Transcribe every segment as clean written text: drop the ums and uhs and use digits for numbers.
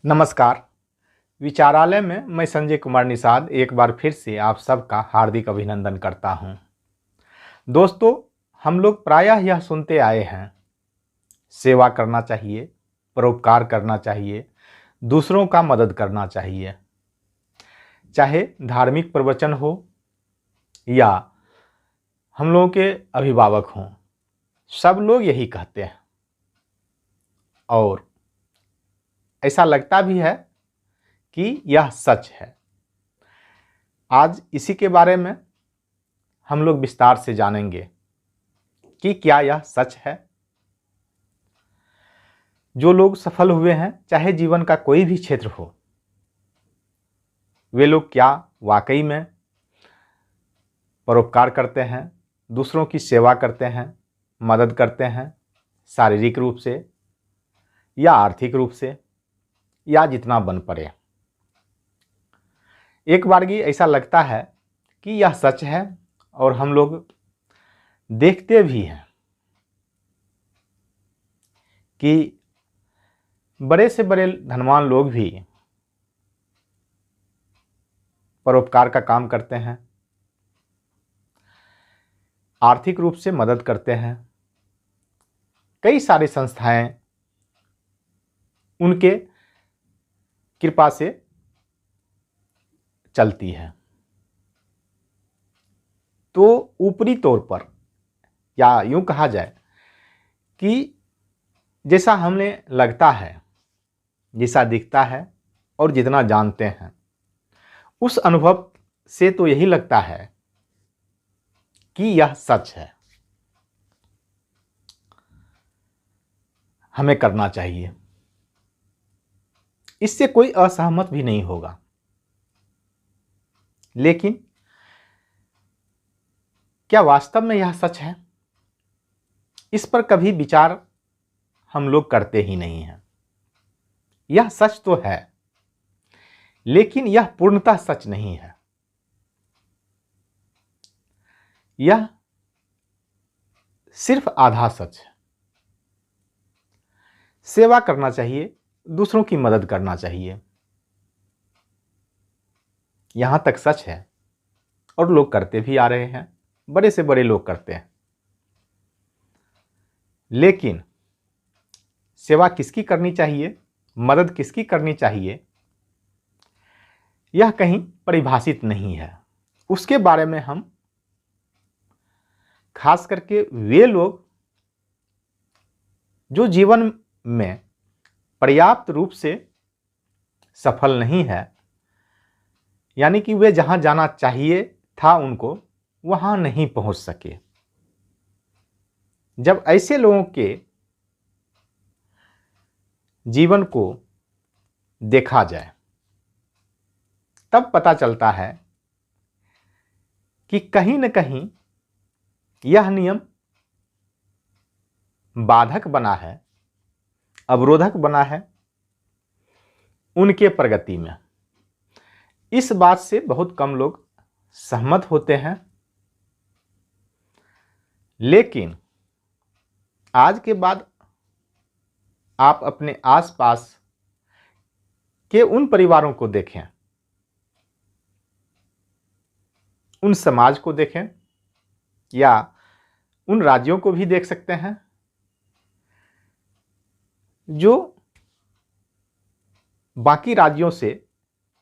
नमस्कार। विचारालय में मैं संजय कुमार निषाद एक बार फिर से आप सबका हार्दिक अभिनंदन करता हूं। दोस्तों, हम लोग प्रायः यह सुनते आए हैं, सेवा करना चाहिए, परोपकार करना चाहिए, दूसरों का मदद करना चाहिए। चाहे धार्मिक प्रवचन हो या हम लोगों के अभिभावक हों, सब लोग यही कहते हैं और ऐसा लगता भी है कि यह सच है। आज इसी के बारे में हम लोग विस्तार से जानेंगे कि क्या यह सच है। जो लोग सफल हुए हैं, चाहे जीवन का कोई भी क्षेत्र हो, वे लोग क्या वाकई में परोपकार करते हैं, दूसरों की सेवा करते हैं, मदद करते हैं, शारीरिक रूप से या आर्थिक रूप से, या जितना बन पड़े। एक बारगी ऐसा लगता है कि यह सच है और हम लोग देखते भी हैं कि बड़े से बड़े धनवान लोग भी परोपकार का काम करते हैं, आर्थिक रूप से मदद करते हैं। कई सारी संस्थाएं उनके कृपा से चलती है। तो ऊपरी तौर पर या यूं कहा जाए कि जैसा हमें लगता है, जैसा दिखता है और जितना जानते हैं, उस अनुभव से तो यही लगता है कि यह सच है, हमें करना चाहिए। इससे कोई असहमत भी नहीं होगा। लेकिन क्या वास्तव में यह सच है? इस पर कभी विचार हम लोग करते ही नहीं हैं। यह सच तो है, लेकिन यह पूर्णतः सच नहीं है। यह सिर्फ आधा सच है। सेवा करना चाहिए, दूसरों की मदद करना चाहिए, यहां तक सच है और लोग करते भी आ रहे हैं, बड़े से बड़े लोग करते हैं। लेकिन सेवा किसकी करनी चाहिए, मदद किसकी करनी चाहिए, यह कहीं परिभाषित नहीं है। उसके बारे में हम खास करके वे लोग जो जीवन में पर्याप्त रूप से सफल नहीं है, यानी कि वे जहां जाना चाहिए था उनको वहां नहीं पहुंच सके, जब ऐसे लोगों के जीवन को देखा जाए तब पता चलता है कि कहीं न कहीं यह नियम बाधक बना है, अवरोधक बना है उनके प्रगति में। इस बात से बहुत कम लोग सहमत होते हैं। लेकिन आज के बाद आप अपने आसपास के उन परिवारों को देखें, उन समाज को देखें, या उन राज्यों को भी देख सकते हैं जो बाकी राज्यों से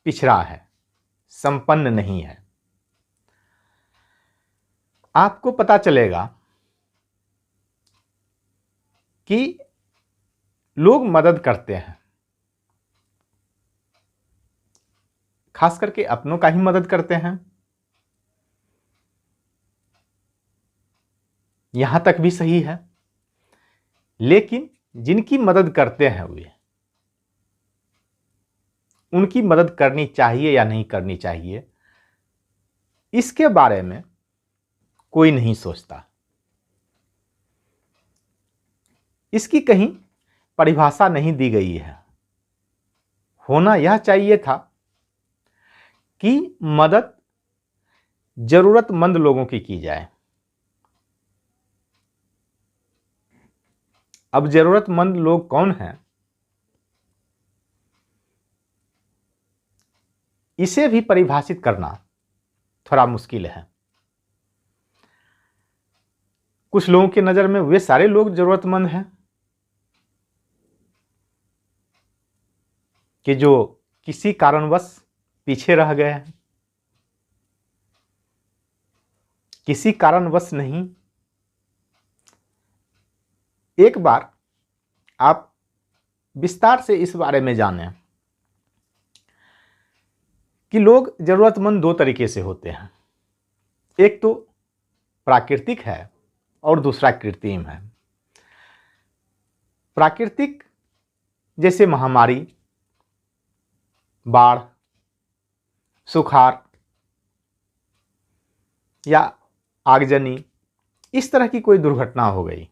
पिछड़ा है, संपन्न नहीं है। आपको पता चलेगा कि लोग मदद करते हैं, खास करके अपनों का ही मदद करते हैं। यहां तक भी सही है, लेकिन जिनकी मदद करते हैं वे, उनकी मदद करनी चाहिए या नहीं करनी चाहिए, इसके बारे में कोई नहीं सोचता। इसकी कहीं परिभाषा नहीं दी गई है। होना यह चाहिए था कि मदद जरूरतमंद लोगों की जाए। अब जरूरतमंद लोग कौन हैं? इसे भी परिभाषित करना थोड़ा मुश्किल है। कुछ लोगों की नज़र में वे सारे लोग ज़रूरतमंद हैं कि जो किसी कारणवश पीछे रह गए हैं, किसी कारणवश नहीं। एक बार आप विस्तार से इस बारे में जानें कि लोग ज़रूरतमंद दो तरीके से होते हैं। एक तो प्राकृतिक है और दूसरा कृत्रिम है। प्राकृतिक जैसे महामारी, बाढ़, सुखाड़ या आगजनी, इस तरह की कोई दुर्घटना हो गई,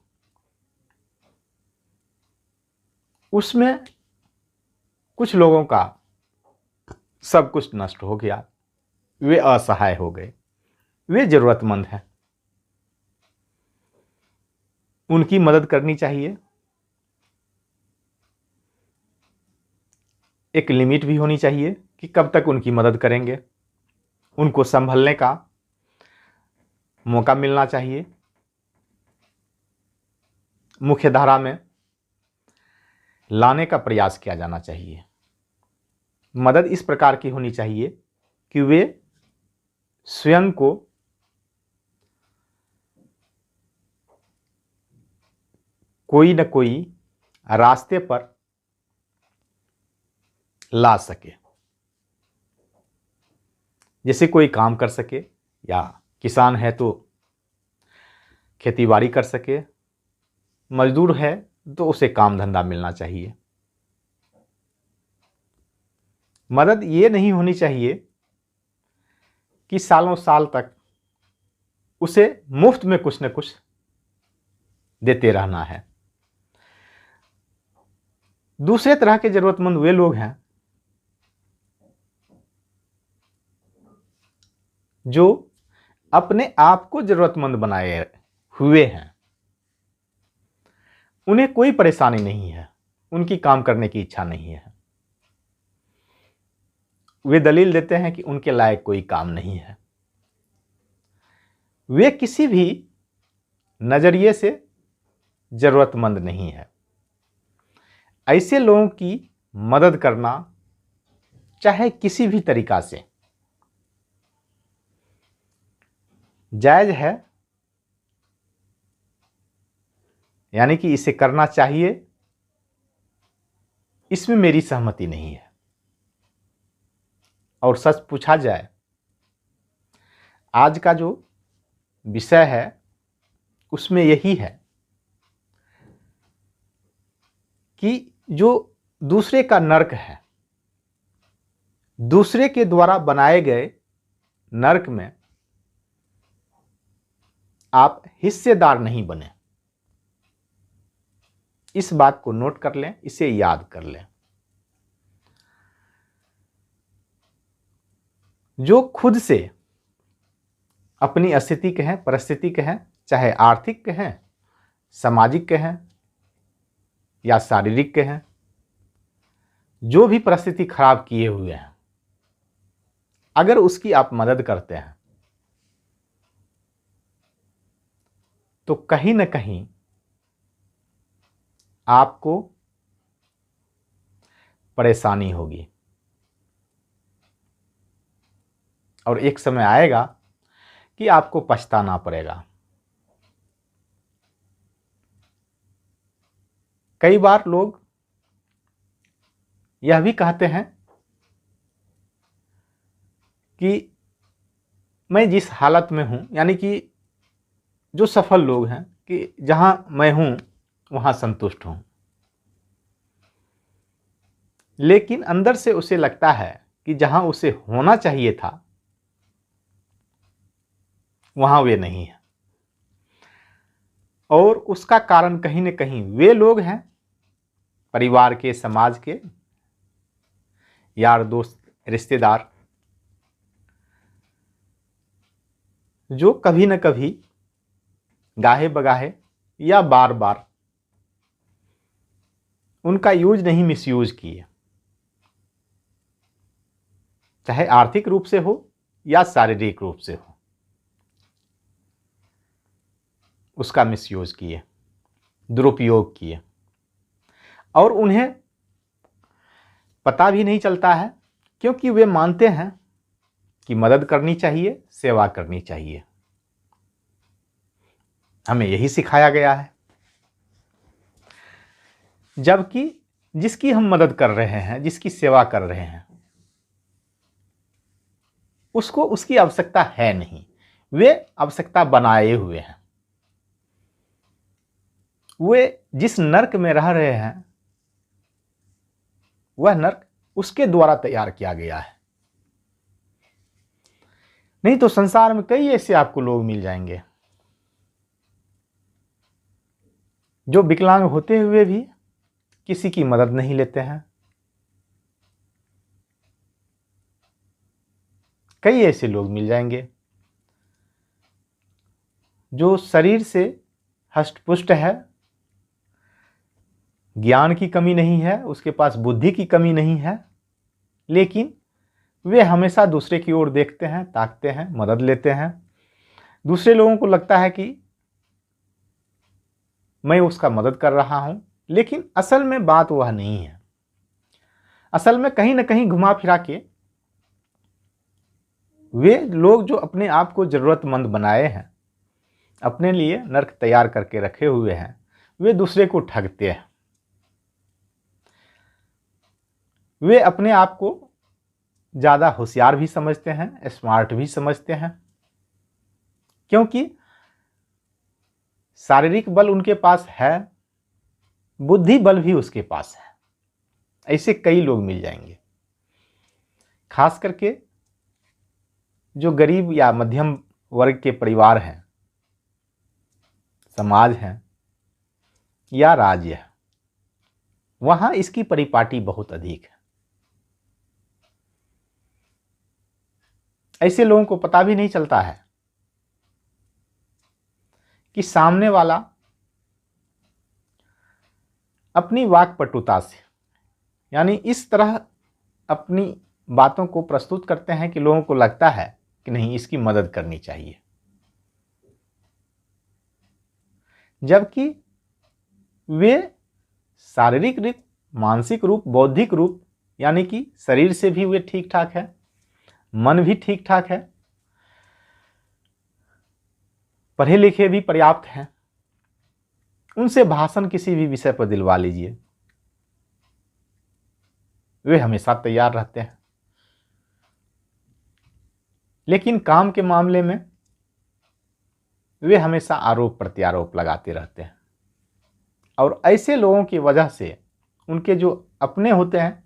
उसमें कुछ लोगों का सब कुछ नष्ट हो गया, वे असहाय हो गए, वे ज़रूरतमंद हैं, उनकी मदद करनी चाहिए। एक लिमिट भी होनी चाहिए कि कब तक उनकी मदद करेंगे, उनको संभलने का मौका मिलना चाहिए, मुख्य धारा में लाने का प्रयास किया जाना चाहिए। मदद इस प्रकार की होनी चाहिए कि वे स्वयं को कोई न कोई रास्ते पर ला सके, जैसे कोई काम कर सके, या किसान है तो खेतीबाड़ी कर सके, मजदूर है तो उसे काम धंधा मिलना चाहिए। मदद ये नहीं होनी चाहिए कि सालों साल तक उसे मुफ्त में कुछ न कुछ देते रहना है। दूसरे तरह के ज़रूरतमंद वे लोग हैं जो अपने आप को ज़रूरतमंद बनाए हुए हैं, उन्हें कोई परेशानी नहीं है, उनकी काम करने की इच्छा नहीं है। वे दलील देते हैं कि उनके लायक कोई काम नहीं है, वे किसी भी नज़रिए से ज़रूरतमंद नहीं है। ऐसे लोगों की मदद करना चाहे किसी भी तरीका से जायज़ है, यानी कि इसे करना चाहिए, इसमें मेरी सहमति नहीं है। और सच पूछा जाए, आज का जो विषय है उसमें यही है कि जो दूसरे का नर्क है, दूसरे के द्वारा बनाए गए नर्क में आप हिस्सेदार नहीं बने। इस बात को नोट कर लें, इसे याद कर लें। जो खुद से अपनी स्थिति के हैं, परिस्थिति के हैं, चाहे आर्थिक के हैं, सामाजिक के हैं या शारीरिक के हैं, जो भी परिस्थिति खराब किए हुए हैं, अगर उसकी आप मदद करते हैं तो कहीं न कहीं आपको परेशानी होगी और एक समय आएगा कि आपको पछताना पड़ेगा। कई बार लोग यह भी कहते हैं कि मैं जिस हालत में हूं, यानी कि जो सफल लोग हैं, कि जहां मैं हूं वहां संतुष्ट हूं, लेकिन अंदर से उसे लगता है कि जहां उसे होना चाहिए था वहां वे नहीं है। और उसका कारण कहीं न कहीं वे लोग हैं, परिवार के, समाज के, यार दोस्त, रिश्तेदार, जो कभी न कभी गाहे बगाहे या बार बार उनका यूज नहीं मिसयूज किए। चाहे आर्थिक रूप से हो या शारीरिक रूप से हो, उसका मिसयूज किए, दुरुपयोग किए, और उन्हें पता भी नहीं चलता है, क्योंकि वे मानते हैं कि मदद करनी चाहिए, सेवा करनी चाहिए। हमें यही सिखाया गया है। जबकि जिसकी हम मदद कर रहे हैं, जिसकी सेवा कर रहे हैं, उसको उसकी आवश्यकता है नहीं, वे आवश्यकता बनाए हुए हैं। वे जिस नर्क में रह रहे हैं, वह नर्क उसके द्वारा तैयार किया गया है। नहीं तो संसार में कई ऐसे आपको लोग मिल जाएंगे जो विकलांग होते हुए भी किसी की मदद नहीं लेते हैं। कई ऐसे लोग मिल जाएंगे जो शरीर से हष्टपुष्ट है, ज्ञान की कमी नहीं है, उसके पास बुद्धि की कमी नहीं है, लेकिन वे हमेशा दूसरे की ओर देखते हैं, ताकते हैं, मदद लेते हैं। दूसरे लोगों को लगता है कि मैं उसका मदद कर रहा हूं, लेकिन असल में बात वह नहीं है। असल में कहीं ना कहीं घुमा फिरा के वे लोग जो अपने आप को जरूरतमंद बनाए हैं, अपने लिए नर्क तैयार करके रखे हुए हैं, वे दूसरे को ठगते हैं। वे अपने आप को ज़्यादा होशियार भी समझते हैं, स्मार्ट भी समझते हैं, क्योंकि शारीरिक बल उनके पास है, बुद्धि बल भी उसके पास है। ऐसे कई लोग मिल जाएंगे। खास करके जो गरीब या मध्यम वर्ग के परिवार हैं, समाज हैं या राज्य है, वहां इसकी परिपाटी बहुत अधिक है। ऐसे लोगों को पता भी नहीं चलता है कि सामने वाला अपनी वाक्पटुता से, यानी इस तरह अपनी बातों को प्रस्तुत करते हैं कि लोगों को लगता है कि नहीं, इसकी मदद करनी चाहिए, जबकि वे शारीरिक रूप, मानसिक रूप, बौद्धिक रूप, यानी कि शरीर से भी वे ठीक ठाक है, मन भी ठीक ठाक है, पढ़े लिखे भी पर्याप्त हैं। उनसे भाषण किसी भी विषय पर दिलवा लीजिए, वे हमेशा तैयार रहते हैं। लेकिन काम के मामले में वे हमेशा आरोप प्रत्यारोप लगाते रहते हैं, और ऐसे लोगों की वजह से उनके जो अपने होते हैं,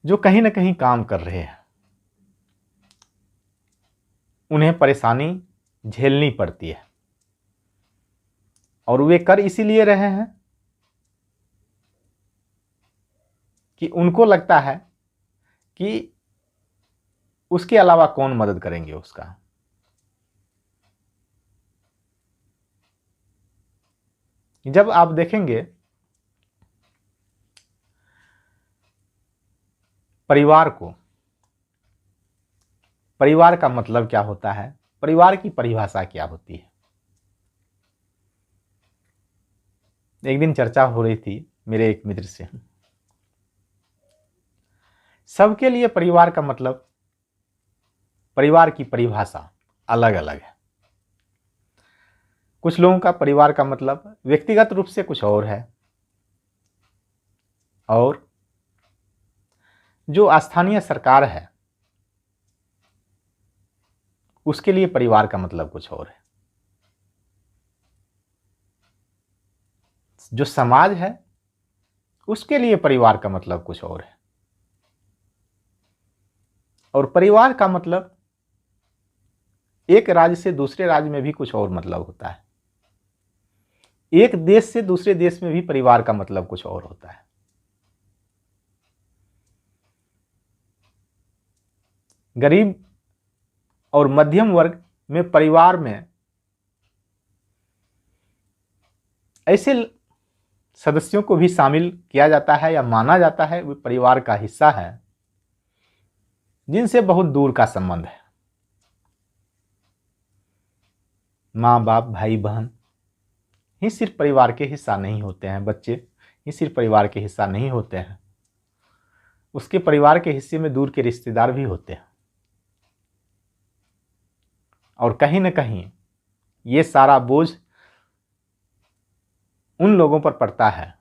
जो कहीं ना कहीं काम कर रहे हैं, उन्हें परेशानी झेलनी पड़ती है। और वे कर इसीलिए रहे हैं कि उनको लगता है कि उसके अलावा कौन मदद करेंगे उसका। जब आप देखेंगे परिवार को, परिवार का मतलब क्या होता है, परिवार की परिभाषा क्या होती है। एक दिन चर्चा हो रही थी मेरे एक मित्र से, सबके लिए परिवार का मतलब, परिवार की परिभाषा अलग अलग है। कुछ लोगों का परिवार का मतलब व्यक्तिगत रूप से कुछ और है, और जो स्थानीय सरकार है उसके लिए परिवार का मतलब कुछ और है। जो समाज है उसके लिए परिवार का मतलब कुछ और है। और परिवार का मतलब एक राज्य से दूसरे राज्य में भी कुछ और मतलब होता है। एक देश से दूसरे देश में भी परिवार का मतलब कुछ और होता है। गरीब और मध्यम वर्ग में परिवार में ऐसे सदस्यों को भी शामिल किया जाता है या माना जाता है, वे परिवार का हिस्सा है जिनसे बहुत दूर का संबंध है। माँ बाप, भाई बहन ही सिर्फ परिवार के हिस्सा नहीं होते हैं, बच्चे ही सिर्फ परिवार के हिस्सा नहीं होते हैं, उसके परिवार के हिस्से में दूर के रिश्तेदार भी होते हैं। और कहीं न कहीं ये सारा बोझ उन लोगों पर पड़ता है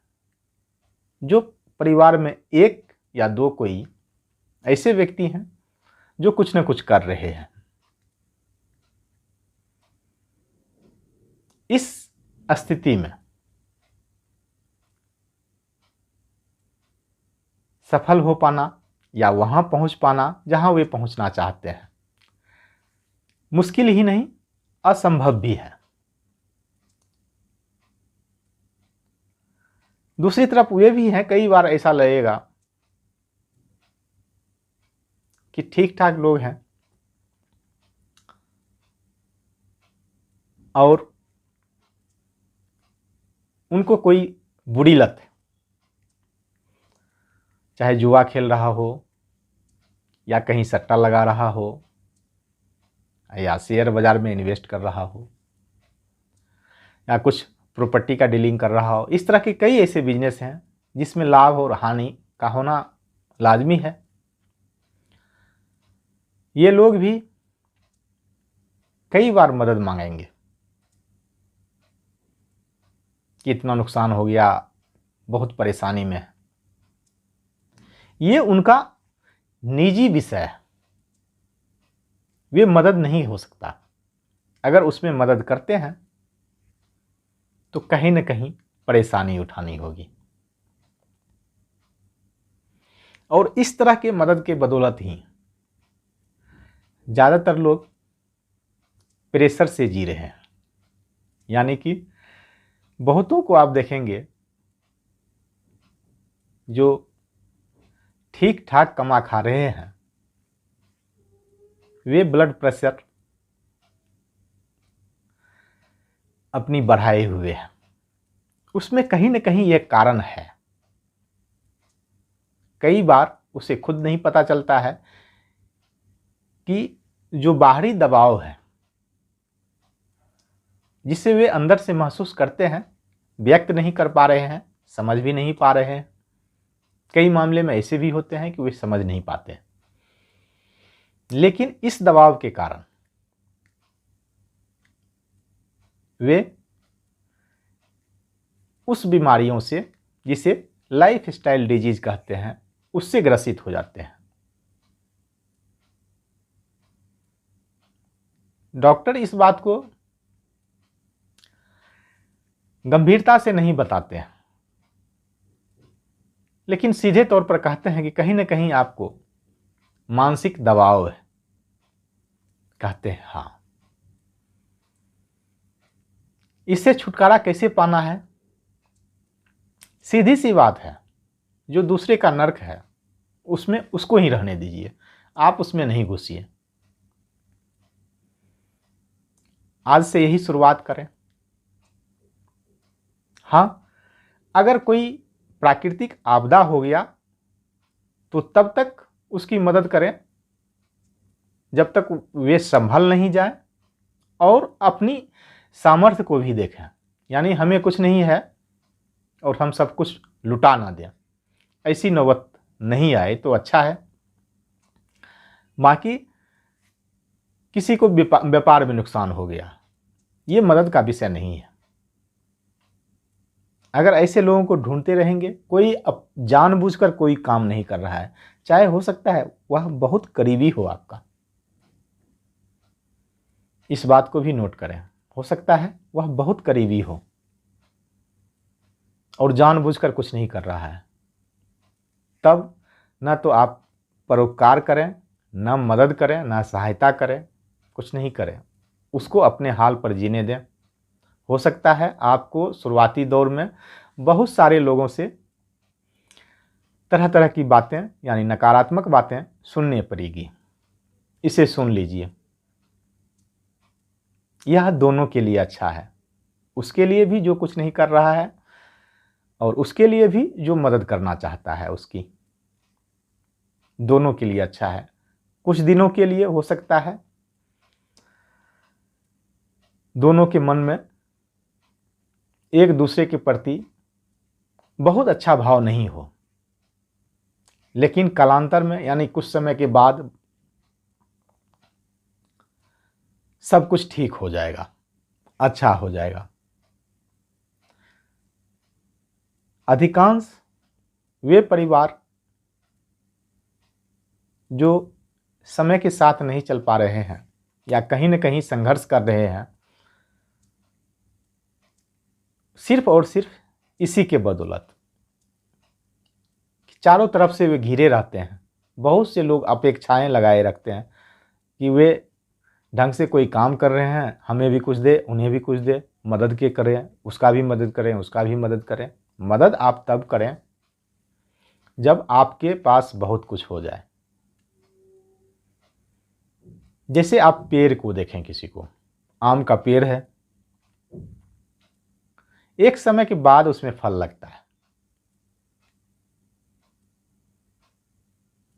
जो परिवार में एक या दो कोई ऐसे व्यक्ति हैं जो कुछ न कुछ कर रहे हैं। इस स्थिति में सफल हो पाना या वहां पहुंच पाना जहां वे पहुंचना चाहते हैं मुश्किल ही नहीं, असंभव भी है। दूसरी तरफ वे भी हैं, कई बार ऐसा लगेगा कि ठीक ठाक लोग हैं और उनको कोई बुरी लत है, चाहे जुआ खेल रहा हो या कहीं सट्टा लगा रहा हो या शेयर बाजार में इन्वेस्ट कर रहा हो या कुछ प्रॉपर्टी का डीलिंग कर रहा हो। इस तरह के कई ऐसे बिजनेस हैं जिसमें लाभ और हानि का होना लाजमी है। ये लोग भी कई बार मदद मांगेंगे कि इतना नुकसान हो गया, बहुत परेशानी में है। ये उनका निजी विषय है, वे मदद नहीं हो सकता। अगर उसमें मदद करते हैं तो कहीं न कहीं परेशानी उठानी होगी। और इस तरह के मदद के बदौलत ही ज़्यादातर लोग प्रेशर से जी रहे हैं। यानी कि बहुतों को आप देखेंगे जो ठीक ठाक कमा खा रहे हैं, वे ब्लड प्रेशर अपनी बढ़ाए हुए हैं। उसमें कहीं न कहीं एक कारण है। कई बार उसे खुद नहीं पता चलता है कि जो बाहरी दबाव है जिसे वे अंदर से महसूस करते हैं, व्यक्त नहीं कर पा रहे हैं, समझ भी नहीं पा रहे हैं। कई मामले में ऐसे भी होते हैं कि वे समझ नहीं पाते हैं। लेकिन इस दबाव के कारण वे उस बीमारियों से, जिसे लाइफ स्टाइल डिजीज कहते हैं, उससे ग्रसित हो जाते हैं। डॉक्टर इस बात को गंभीरता से नहीं बताते हैं, लेकिन सीधे तौर पर कहते हैं कि कहीं ना कहीं आपको मानसिक दबाव है। कहते हैं हाँ। इससे छुटकारा कैसे पाना है? सीधी सी बात है, जो दूसरे का नर्क है उसमें उसको ही रहने दीजिए, आप उसमें नहीं घुसिए। आज से यही शुरुआत करें। हाँ, अगर कोई प्राकृतिक आपदा हो गया तो तब तक उसकी मदद करें जब तक वे संभल नहीं जाए, और अपनी सामर्थ्य को भी देखें। यानी हमें कुछ नहीं है और हम सब कुछ लुटा ना दें, ऐसी नौबत नहीं आए तो अच्छा है। बाकी किसी को व्यापार में नुकसान हो गया, ये मदद का विषय नहीं है। अगर ऐसे लोगों को ढूंढते रहेंगे, कोई जानबूझकर कोई काम नहीं कर रहा है, चाहे हो सकता है वह बहुत करीबी हो आपका, इस बात को भी नोट करें। हो सकता है वह बहुत करीबी हो और जानबूझकर कुछ नहीं कर रहा है, तब ना तो आप परोपकार करें, ना मदद करें, ना सहायता करें, कुछ नहीं करें, उसको अपने हाल पर जीने दें। हो सकता है आपको शुरुआती दौर में बहुत सारे लोगों से तरह तरह की बातें, यानी नकारात्मक बातें सुनने पड़ेगी। इसे सुन लीजिए, यह दोनों के लिए अच्छा है। उसके लिए भी जो कुछ नहीं कर रहा है, और उसके लिए भी जो मदद करना चाहता है उसकी, दोनों के लिए अच्छा है। कुछ दिनों के लिए हो सकता है दोनों के मन में एक दूसरे के प्रति बहुत अच्छा भाव नहीं हो, लेकिन कालांतर में यानी कुछ समय के बाद सब कुछ ठीक हो जाएगा, अच्छा हो जाएगा। अधिकांश वे परिवार जो समय के साथ नहीं चल पा रहे हैं या कहीं न कहीं संघर्ष कर रहे हैं, सिर्फ और सिर्फ इसी के बदौलत चारों तरफ से वे घिरे रहते हैं। बहुत से लोग अपेक्षाएं लगाए रखते हैं कि वे ढंग से कोई काम कर रहे हैं, हमें भी कुछ दे, उन्हें भी कुछ दे, मदद के करें, उसका भी मदद करें, उसका भी मदद करें। मदद आप तब करें जब आपके पास बहुत कुछ हो जाए। जैसे आप पेड़ को देखें, किसी को आम का पेड़ है, एक समय के बाद उसमें फल लगता है,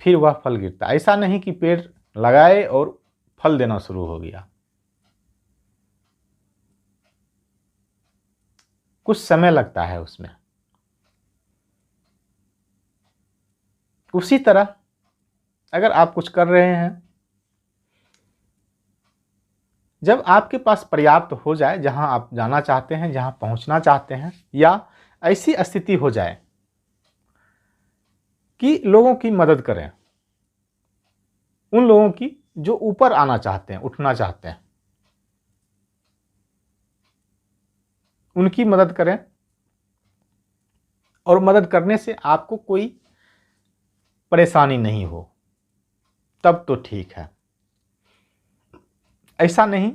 फिर वह फल गिरता है। ऐसा नहीं कि पेड़ लगाए और फल देना शुरू हो गया, कुछ समय लगता है उसमें। उसी तरह अगर आप कुछ कर रहे हैं, जब आपके पास पर्याप्त हो जाए, जहां आप जाना चाहते हैं, जहां पहुंचना चाहते हैं, या ऐसी स्थिति हो जाए कि लोगों की मदद करें, उन लोगों की जो ऊपर आना चाहते हैं, उठना चाहते हैं, उनकी मदद करें, और मदद करने से आपको कोई परेशानी नहीं हो, तब तो ठीक है। ऐसा नहीं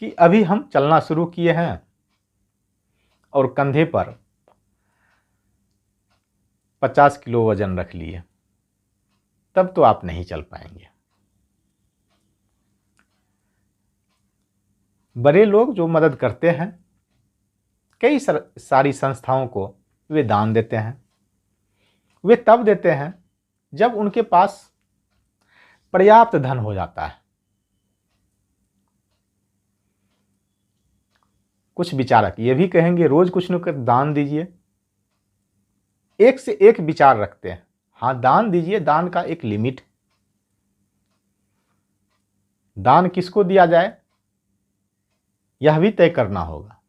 कि अभी हम चलना शुरू किए हैं और कंधे पर 50 किलो वजन रख लिए, तब तो आप नहीं चल पाएंगे। बड़े लोग जो मदद करते हैं, कई सारी संस्थाओं को वे दान देते हैं। वे तब देते हैं जब उनके पास पर्याप्त धन हो जाता है। कुछ विचारक ये भी कहेंगे रोज कुछ न कुछ दान दीजिए, एक से एक विचार रखते हैं। हाँ, दान दीजिए, दान का एक लिमिट। दान किसको दिया जाए यह भी तय करना होगा।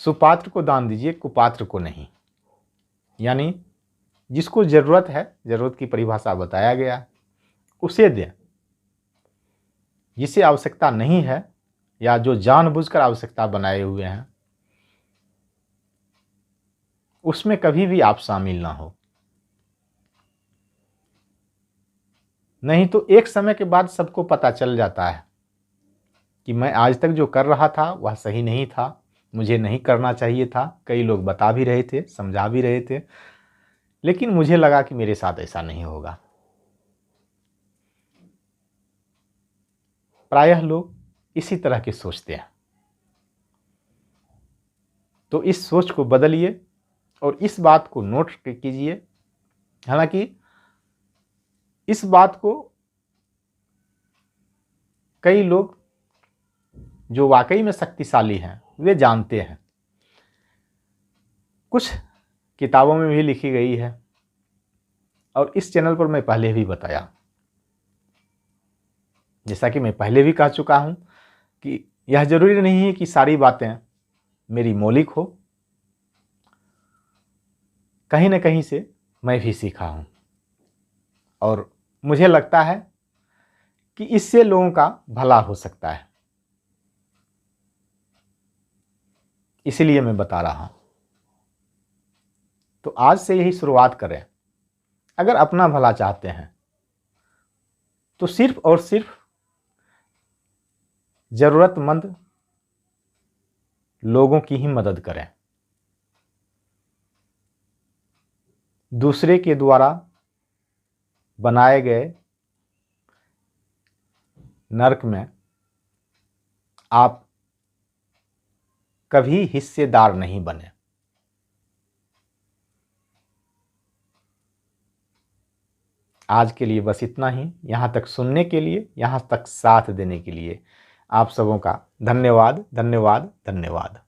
सुपात्र को दान दीजिए, कुपात्र को नहीं। यानी जिसको जरूरत है, जरूरत की परिभाषा बताया गया, उसे दें। जिसे आवश्यकता नहीं है या जो जानबूझकर आवश्यकता बनाए हुए हैं, उसमें कभी भी आप शामिल ना हो। नहीं तो एक समय के बाद सबको पता चल जाता है कि मैं आज तक जो कर रहा था वह सही नहीं था, मुझे नहीं करना चाहिए था। कई लोग बता भी रहे थे, समझा भी रहे थे, लेकिन मुझे लगा कि मेरे साथ ऐसा नहीं होगा। प्रायः लोग इसी तरह के सोचते हैं। तो इस सोच को बदलिए और इस बात को नोट कीजिए। हालांकि इस बात को कई लोग जो वाकई में शक्तिशाली हैं वे जानते हैं, कुछ किताबों में भी लिखी गई है, और इस चैनल पर मैं पहले भी बताया। जैसा कि मैं पहले भी कह चुका हूं कि यह जरूरी नहीं है कि सारी बातें मेरी मौलिक हो, कहीं न कहीं से मैं भी सीखा हूं, और मुझे लगता है कि इससे लोगों का भला हो सकता है, इसलिए मैं बता रहा हूं। तो आज से यही शुरुआत करें। अगर अपना भला चाहते हैं तो सिर्फ और सिर्फ जरूरतमंद लोगों की ही मदद करें। दूसरे के द्वारा बनाए गए नरक में आप कभी हिस्सेदार नहीं बने। आज के लिए बस इतना ही। यहाँ तक सुनने के लिए, यहाँ तक साथ देने के लिए आप सबों का धन्यवाद, धन्यवाद, धन्यवाद।